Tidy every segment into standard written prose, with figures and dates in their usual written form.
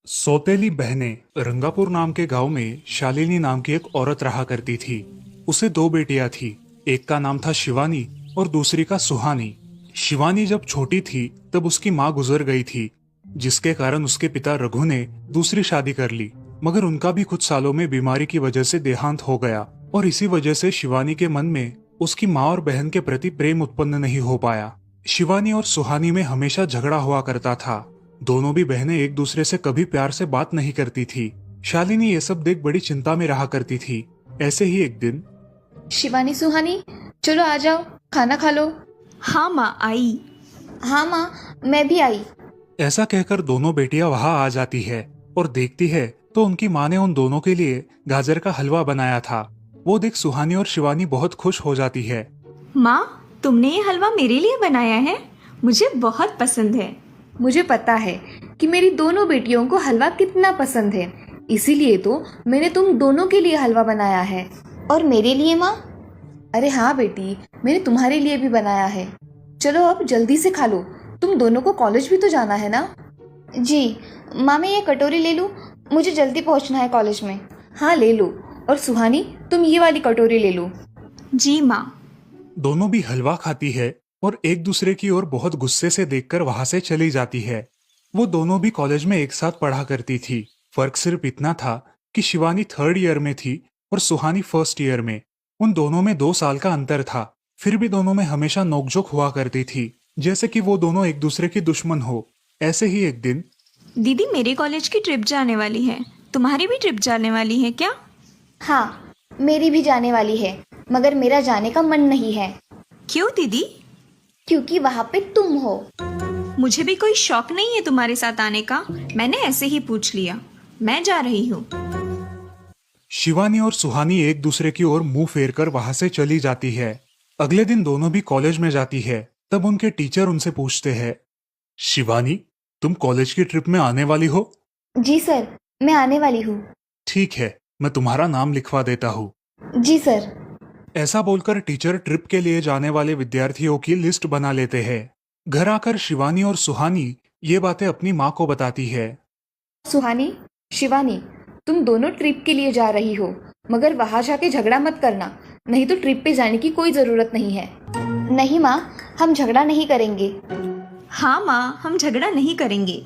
सौतेली बहनें रंगापुर नाम के गांव में शालिनी नाम की एक औरत रहा करती थी। उसे दो बेटियां थी। एक का नाम था शिवानी और दूसरी का सुहानी। शिवानी जब छोटी थी तब उसकी माँ गुजर गई थी, जिसके कारण उसके पिता रघु ने दूसरी शादी कर ली। मगर उनका भी कुछ सालों में बीमारी की वजह से देहांत हो गया और इसी वजह से शिवानी के मन में उसकी माँ और बहन के प्रति प्रेम उत्पन्न नहीं हो पाया। शिवानी और सुहानी में हमेशा झगड़ा हुआ करता था। दोनों भी बहनें एक दूसरे से कभी प्यार से बात नहीं करती थी। शालिनी ये सब देख बड़ी चिंता में रहा करती थी। ऐसे ही एक दिन शिवानी सुहानी, चलो आ जाओ, खाना खा लो। हाँ माँ आई। हाँ माँ, मैं भी आई। ऐसा कहकर दोनों बेटियां वहां आ जाती है और देखती है तो उनकी माँ ने उन दोनों के लिए गाजर का हलवा बनाया था। वो देख सुहानी और शिवानी बहुत खुश हो जाती है। माँ, तुमने ये हलवा मेरे लिए बनाया है? मुझे बहुत पसंद है। मुझे पता है कि मेरी दोनों बेटियों को हलवा कितना पसंद है, इसीलिए तो मैंने तुम दोनों के लिए हलवा बनाया है। और मेरे लिए माँ? अरे हाँ बेटी, मैंने तुम्हारे लिए भी बनाया है। चलो अब जल्दी से खा लो, तुम दोनों को कॉलेज भी तो जाना है ना। जी माँ, मैं ये कटोरी ले लूँ? मुझे जल्दी पहुँचना है कॉलेज में। हाँ ले लो। और सुहानी, तुम ये वाली कटोरी ले लो। जी माँ। दोनों भी हलवा खाती है और एक दूसरे की ओर बहुत गुस्से से देखकर वहां से चली जाती है। वो दोनों भी कॉलेज में एक साथ पढ़ा करती थी। फर्क सिर्फ इतना था कि शिवानी 3rd ईयर में थी और सुहानी 1st ईयर में। उन दोनों में 2 साल का अंतर था। फिर भी दोनों में हमेशा नोकझोंक हुआ करती थी, जैसे कि वो दोनों एक दूसरे की दुश्मन हो। ऐसे ही एक दिन दीदी, मेरे कॉलेज की ट्रिप जाने वाली है। तुम्हारी भी ट्रिप जाने वाली है क्या? हाँ, मेरी भी जाने वाली है, मगर मेरा जाने का मन नहीं है। क्यों दीदी? क्योंकि वहाँ पे तुम हो। मुझे भी कोई शौक नहीं है तुम्हारे साथ आने का। मैंने ऐसे ही पूछ लिया। मैं जा रही हूँ। शिवानी और सुहानी एक दूसरे की ओर मुंह फेरकर वहां से चली जाती है। अगले दिन दोनों भी कॉलेज में जाती है। तब उनके टीचर उनसे पूछते हैं, शिवानी, तुम कॉलेज की ट्रिप में आने वाली हो? जी सर, मैं आने वाली हूँ। ठीक है, मैं तुम्हारा नाम लिखवा देता हूँ। जी सर। ऐसा बोलकर टीचर ट्रिप के लिए जाने वाले विद्यार्थियों की लिस्ट बना लेते हैं। घर आकर शिवानी और सुहानी ये बातें अपनी माँ को बताती है। सुहानी, शिवानी, तुम दोनों ट्रिप के लिए जा रही हो, मगर वहां जाके झगड़ा मत करना, नहीं तो ट्रिप पे जाने की कोई जरूरत नहीं है। नहीं माँ, हम झगड़ा नहीं करेंगे। हाँ माँ, हम झगड़ा नहीं करेंगे।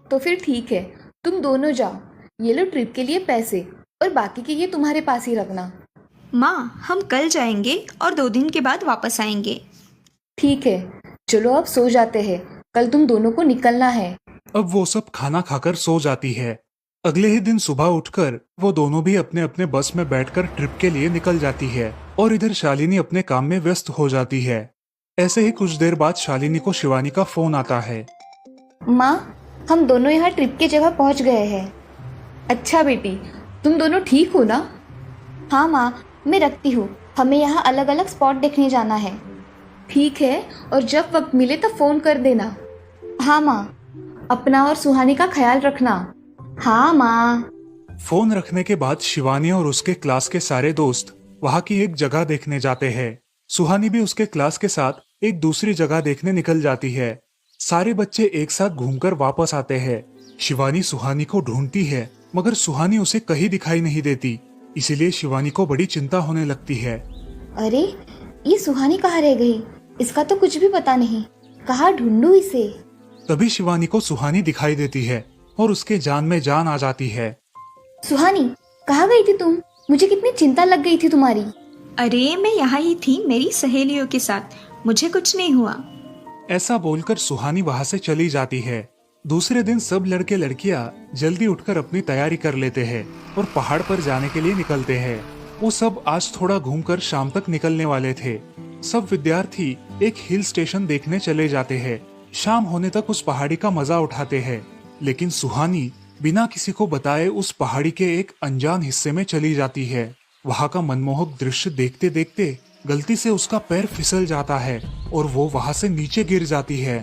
तो फिर ठीक है, तुम दोनों जाओ। ये लो ट्रिप के लिए पैसे, और बाकी के ये तुम्हारे पास ही रखना। माँ, हम कल जाएंगे और 2 दिन के बाद वापस आएंगे। ठीक है, चलो अब सो जाते हैं, कल तुम दोनों को निकलना है। अब वो सब खाना खाकर सो जाती है। अगले ही दिन सुबह उठकर वो दोनों भी अपने अपने बस में बैठकर ट्रिप के लिए निकल जाती है और इधर शालिनी अपने काम में व्यस्त हो जाती है। ऐसे ही कुछ देर बाद शालिनी को शिवानी का फोन आता है। माँ, हम दोनों यहाँ ट्रिप की जगह पहुँच गए हैं। अच्छा बेटी, तुम दोनों ठीक हो ना? हाँ माँ, मैं रखती हूँ, हमें यहाँ अलग अलग स्पॉट देखने जाना है। ठीक है, और जब वक्त मिले तब फोन कर देना। हाँ माँ, अपना और सुहानी का ख्याल रखना। हाँ माँ। फोन रखने के बाद शिवानी और उसके क्लास के सारे दोस्त वहाँ की एक जगह देखने जाते हैं। सुहानी भी उसके क्लास के साथ एक दूसरी जगह देखने निकल जाती है। सारे बच्चे एक साथ घूमकर वापस आते हैं। शिवानी सुहानी को ढूंढती है, मगर सुहानी उसे कहीं दिखाई नहीं देती। इसीलिए शिवानी को बड़ी चिंता होने लगती है। अरे, ये सुहानी कहाँ रह गई? इसका तो कुछ भी पता नहीं, कहाँ ढूंढूं इसे? तभी शिवानी को सुहानी दिखाई देती है और उसके जान में जान आ जाती है। सुहानी, कहाँ गई थी तुम? मुझे कितनी चिंता लग गई थी तुम्हारी। अरे, मैं यहाँ ही थी मेरी सहेलियों के साथ। मुझे कुछ नहीं हुआ। ऐसा बोलकर सुहानी वहाँ से चली जाती है। दूसरे दिन सब लड़के लड़कियाँ जल्दी उठकर अपनी तैयारी कर लेते हैं और पहाड़ पर जाने के लिए निकलते हैं। वो सब आज थोड़ा घूमकर शाम तक निकलने वाले थे। सब विद्यार्थी एक हिल स्टेशन देखने चले जाते हैं। शाम होने तक उस पहाड़ी का मजा उठाते हैं, लेकिन सुहानी बिना किसी को बताए उस पहाड़ी के एक अनजान हिस्से में चली जाती है। वहाँ का मनमोहक दृश्य देखते देखते गलती से उसका पैर फिसल जाता है और वो वहाँ से नीचे गिर जाती है।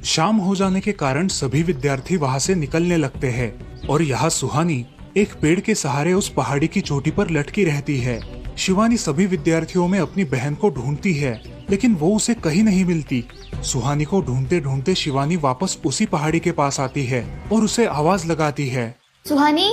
शाम हो जाने के कारण सभी विद्यार्थी वहाँ से निकलने लगते हैं और यहाँ सुहानी एक पेड़ के सहारे उस पहाड़ी की चोटी पर लटकी रहती है। शिवानी सभी विद्यार्थियों में अपनी बहन को ढूंढती है, लेकिन वो उसे कहीं नहीं मिलती। सुहानी को ढूंढते ढूंढते शिवानी वापस उसी पहाड़ी के पास आती है और उसे आवाज लगाती है। सुहानी,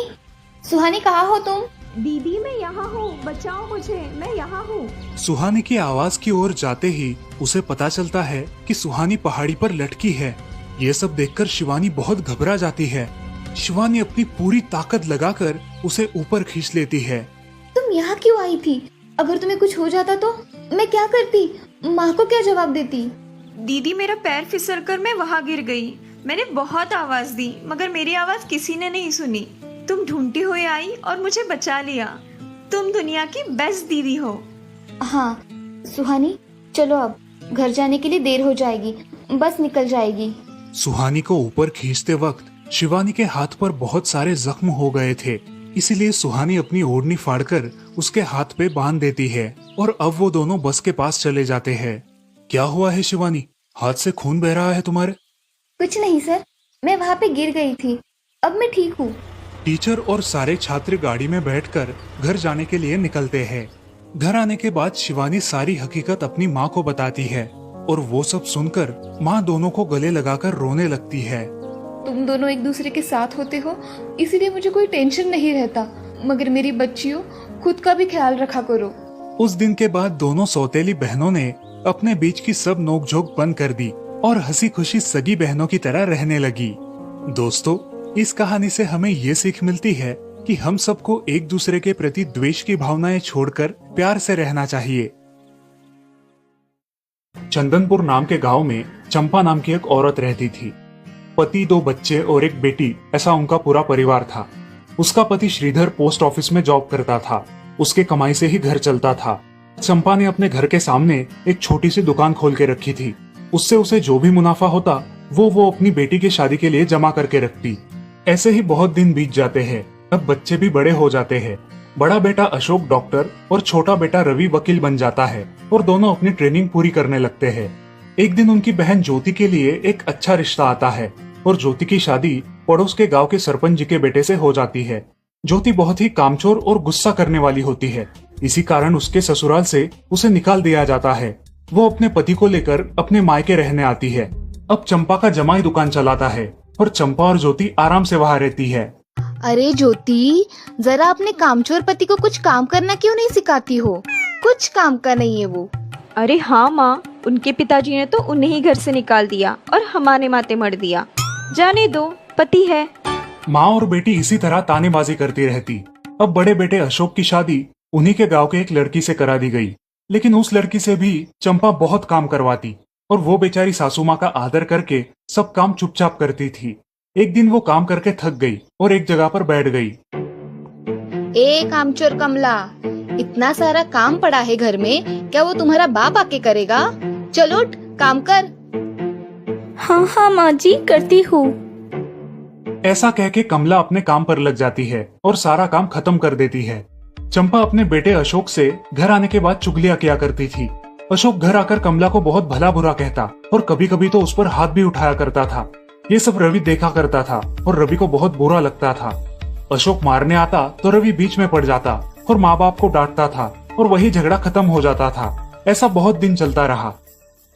सुहानी कहाँ हो तुम? दीदी मैं यहाँ हूँ, बचाओ मुझे, मैं यहाँ हूँ। सुहानी की आवाज की ओर जाते ही उसे पता चलता है कि सुहानी पहाड़ी पर लटकी है। ये सब देखकर शिवानी बहुत घबरा जाती है। शिवानी अपनी पूरी ताकत लगाकर उसे ऊपर खींच लेती है। तुम यहाँ क्यों आई थी? अगर तुम्हें कुछ हो जाता तो मैं क्या करती? माँ को क्या जवाब देती? दीदी मेरा पैर फिसल कर मैं वहाँ गिर गई। मैंने बहुत आवाज दी मगर मेरी आवाज किसी ने नहीं सुनी। तुम ढूंढती हुई आई और मुझे बचा लिया। तुम दुनिया की बेस्ट दीदी हो। हाँ सुहानी, चलो अब घर जाने के लिए देर हो जाएगी, बस निकल जाएगी। सुहानी को ऊपर खींचते वक्त शिवानी के हाथ पर बहुत सारे जख्म हो गए थे, इसीलिए सुहानी अपनी ओढ़नी फाड़कर उसके हाथ पे बांध देती है और अब वो दोनों बस के पास चले जाते हैं। क्या हुआ है शिवानी, हाथ से खून बह रहा है तुम्हारे? कुछ नहीं सर, मैं वहाँ पे गिर गई थी, अब मैं ठीक हूँ। टीचर और सारे छात्र गाड़ी में बैठकर घर जाने के लिए निकलते हैं। घर आने के बाद शिवानी सारी हकीकत अपनी माँ को बताती है और वो सब सुनकर माँ दोनों को गले लगाकर रोने लगती है। तुम दोनों एक दूसरे के साथ होते हो इसीलिए मुझे कोई टेंशन नहीं रहता, मगर मेरी बच्चियों खुद का भी ख्याल रखा करो। उस दिन के बाद दोनों सौतेली बहनों ने अपने बीच की सब नोकझोंक बंद कर दी और हंसी खुशी सगी बहनों की तरह रहने लगी। दोस्तों, इस कहानी से हमें ये सीख मिलती है कि हम सबको एक दूसरे के प्रति द्वेष की भावनाएं छोड़कर प्यार से रहना चाहिए। चंदनपुर नाम के गांव में चंपा नाम की एक औरत रहती थी। पति, 2 बच्चे और एक बेटी, ऐसा उनका पूरा परिवार था। उसका पति श्रीधर पोस्ट ऑफिस में जॉब करता था। उसके कमाई से ही घर चलता था। चंपा ने अपने घर के सामने एक छोटी सी दुकान खोल के रखी थी। उससे उसे जो भी मुनाफा होता वो अपनी बेटी की शादी के लिए जमा करके रखती। ऐसे ही बहुत दिन बीत जाते हैं। अब बच्चे भी बड़े हो जाते हैं। बड़ा बेटा अशोक डॉक्टर और छोटा बेटा रवि वकील बन जाता है और दोनों अपनी ट्रेनिंग पूरी करने लगते हैं। एक दिन उनकी बहन ज्योति के लिए एक अच्छा रिश्ता आता है और ज्योति की शादी पड़ोस के गांव के सरपंच जी के बेटे से हो जाती है। ज्योति बहुत ही कामचोर और गुस्सा करने वाली होती है। इसी कारण उसके ससुराल से उसे निकाल दिया जाता है। वो अपने पति को लेकर अपने मायके रहने आती है। अब चंपा का जमाई दुकान चलाता है और चंपा और ज्योति आराम से वहाँ रहती है। अरे ज्योति, जरा अपने कामचोर पति को कुछ काम करना क्यों नहीं सिखाती हो? कुछ काम का नहीं है वो। अरे हाँ माँ, उनके पिताजी ने तो उन्हें ही घर से निकाल दिया और हमारे माथे मर दिया। जाने दो, पति है। माँ और बेटी इसी तरह तानेबाजी करती रहती। अब बड़े बेटे अशोक की शादी उन्हीं के गांव के एक लड़की से करा दी गई, लेकिन उस लड़की से भी चंपा बहुत काम करवाती और वो बेचारी सासू माँ का आदर करके सब काम चुपचाप करती थी। एक दिन वो काम करके थक गई और एक जगह पर बैठ गई। ए कामचोर कमला, इतना सारा काम पड़ा है घर में, क्या वो तुम्हारा बाप आके करेगा? चलो उठ, काम कर। हाँ हाँ माँ जी, करती हूँ। ऐसा कह के कमला अपने काम पर लग जाती है और सारा काम खत्म कर देती है। चंपा अपने बेटे अशोक से घर आने के बाद चुगलियां किया करती थी। अशोक घर आकर कमला को बहुत भला बुरा कहता और कभी कभी तो उस पर हाथ भी उठाया करता था। ये सब रवि देखा करता था और रवि को बहुत बुरा लगता था। अशोक मारने आता तो रवि बीच में पड़ जाता और माँ बाप को डांटता था और वही झगड़ा खत्म हो जाता था। ऐसा बहुत दिन चलता रहा।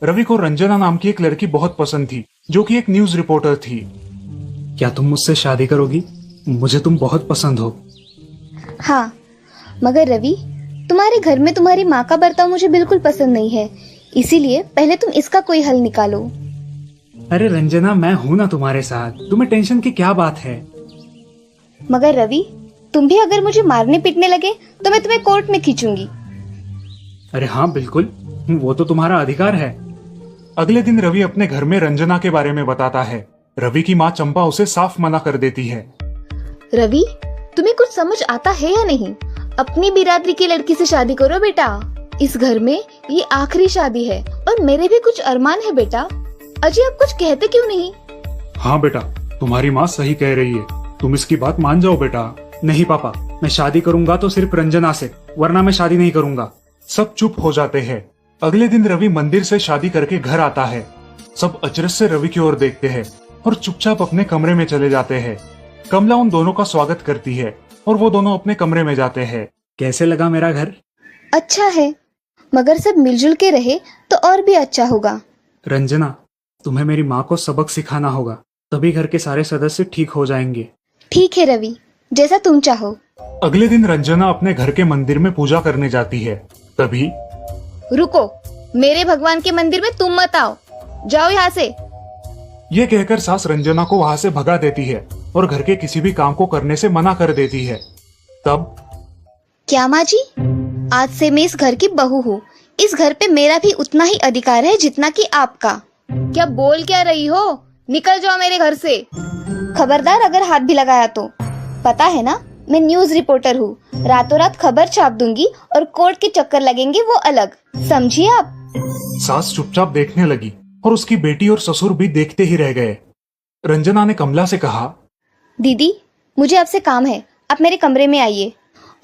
रवि को रंजना नाम की एक लड़की बहुत पसंद थी, जो कि एक न्यूज रिपोर्टर थी। क्या तुम मुझसे शादी करोगी? मुझे तुम बहुत पसंद हो। हाँ, मगर रवि, तुम्हारे घर में तुम्हारी माँ का बर्ताव मुझे बिल्कुल पसंद नहीं है, इसीलिए पहले तुम इसका कोई हल निकालो। अरे रंजना, मैं हूँ ना तुम्हारे साथ, तुम्हें टेंशन की क्या बात है? मगर रवि, तुम भी अगर मुझे मारने पीटने लगे तो मैं तुम्हें कोर्ट में खींचूंगी। अरे हाँ बिल्कुल, वो तो तुम्हारा अधिकार है। अगले दिन रवि अपने घर में रंजना के बारे में बताता है। रवि की माँ चंपा उसे साफ मना कर देती है। रवि, तुम्हें कुछ समझ आता है या नहीं? अपनी बिरादरी की लड़की से शादी करो बेटा। इस घर में ये आखिरी शादी है और मेरे भी कुछ अरमान है बेटा। अजय, आप कुछ कहते क्यों नहीं? हाँ बेटा, तुम्हारी माँ सही कह रही है, तुम इसकी बात मान जाओ बेटा। नहीं पापा, मैं शादी करूंगा तो सिर्फ रंजना से, वरना मैं शादी नहीं करूंगा। सब चुप हो जाते हैं। अगले दिन रवि मंदिर से शादी करके घर आता है। सब अचरज से रवि की ओर देखते हैं और चुपचाप अपने कमरे में चले जाते हैं। कमला उन दोनों का स्वागत करती है और वो दोनों अपने कमरे में जाते हैं। कैसे लगा मेरा घर? अच्छा है, मगर सब मिलजुल के रहे तो और भी अच्छा होगा। रंजना, तुम्हें मेरी माँ को सबक सिखाना होगा, तभी घर के सारे सदस्य ठीक हो जाएंगे। ठीक है रवि, जैसा तुम चाहो। अगले दिन रंजना अपने घर के मंदिर में पूजा करने जाती है। तभी रुको, मेरे भगवान के मंदिर में तुम मत आओ, जाओ यहाँ से। ये कहकर सास रंजना को वहाँ से भगा देती है और घर के किसी भी काम को करने से मना कर देती है। तब क्या माँ जी, आज से मैं इस घर की बहू हूँ। इस घर पे मेरा भी उतना ही अधिकार है जितना कि आपका। क्या बोल क्या रही हो? निकल जाओ मेरे घर से। खबरदार अगर हाथ भी लगाया तो। पता है ना, मैं न्यूज रिपोर्टर हूँ। रातों रात खबर छाप दूंगी और कोर्ट के चक्कर लगेंगे वो अलग, समझिए आप। सास चुपचाप देखने लगी और उसकी बेटी और ससुर भी देखते ही रह गए। रंजना ने कमला से कहा, दीदी, मुझे आपसे काम है, आप मेरे कमरे में आइए।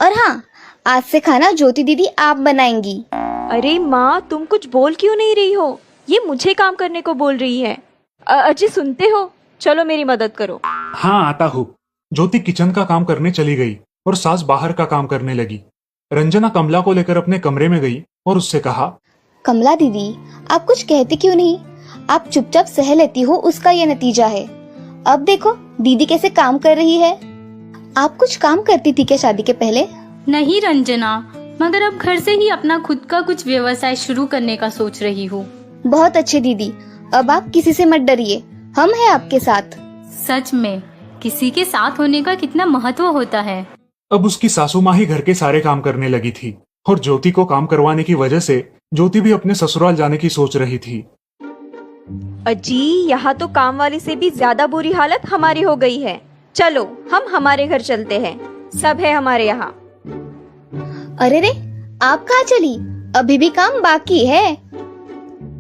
और हाँ, आज से खाना ज्योति दीदी आप बनाएंगी। अरे माँ, तुम कुछ बोल क्यों नहीं रही हो? ये मुझे काम करने को बोल रही है। अजय सुनते हो? चलो मेरी मदद करो। हाँ आता हूँ। ज्योति किचन का काम करने चली गई और सास बाहर का काम करने लगी। रंजना कमला को लेकर अपने कमरे में गई और उससे कहा, कमला दीदी, आप कुछ कहते क्यों नहीं? आप चुपचाप सह लेती हो, उसका ये नतीजा है। अब देखो दीदी कैसे काम कर रही है। आप कुछ काम करती थी क्या शादी के पहले? नहीं रंजना, मगर अब घर से ही अपना खुद का कुछ व्यवसाय शुरू करने का सोच रही हूँ। बहुत अच्छे दीदी, अब आप किसी से मत डरिए, हम हैं आपके साथ। सच में किसी के साथ होने का कितना महत्व होता है। अब उसकी सासू माँ ही घर के सारे काम करने लगी थी और ज्योति को काम करवाने की वजह से ज्योति भी अपने ससुराल जाने की सोच रही थी। अजी, यहाँ तो काम वाली से भी ज्यादा बुरी हालत हमारी हो गई है। चलो हम हमारे घर चलते हैं, सब है हमारे यहाँ। अरे रे, आप कहाँ चली? अभी भी काम बाकी है।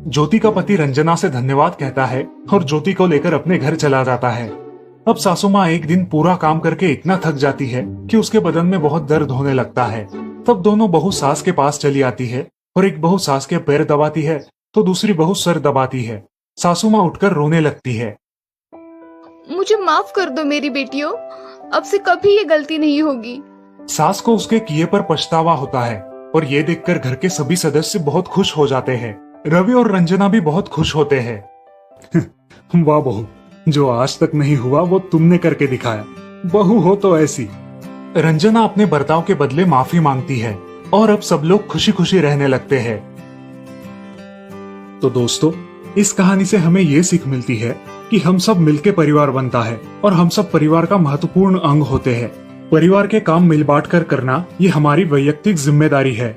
ज्योति का पति रंजना से धन्यवाद कहता है और ज्योति को लेकर अपने घर चला जाता है। अब सासू माँ एक दिन पूरा काम करके इतना थक जाती है कि उसके बदन में बहुत दर्द होने लगता है। तब दोनों बहू सास के पास चली आती है और एक बहू सास के पैर दबाती है तो दूसरी बहू सर दबाती है। सासू माँ उठकर रोने लगती है। मुझे माफ कर दो मेरी बेटियों, अब से कभी ये गलती नहीं होगी। सास को उसके किए पर पछतावा होता है और ये देखकर घर के सभी सदस्य बहुत खुश हो जाते हैं। रवि और रंजना भी बहुत खुश होते हैं। वाह बहू, जो आज तक नहीं हुआ वो तुमने करके दिखाया। बहू हो तो ऐसी। रंजना अपने बर्ताव के बदले माफी मांगती है और अब सब लोग खुशी खुशी रहने लगते हैं। तो दोस्तों, इस कहानी से हमें ये सीख मिलती है कि हम सब मिलके परिवार बनता है और हम सब परिवार का महत्वपूर्ण अंग होते हैं। परिवार के काम मिल बांट कर करना ये हमारी वैयक्तिक जिम्मेदारी है।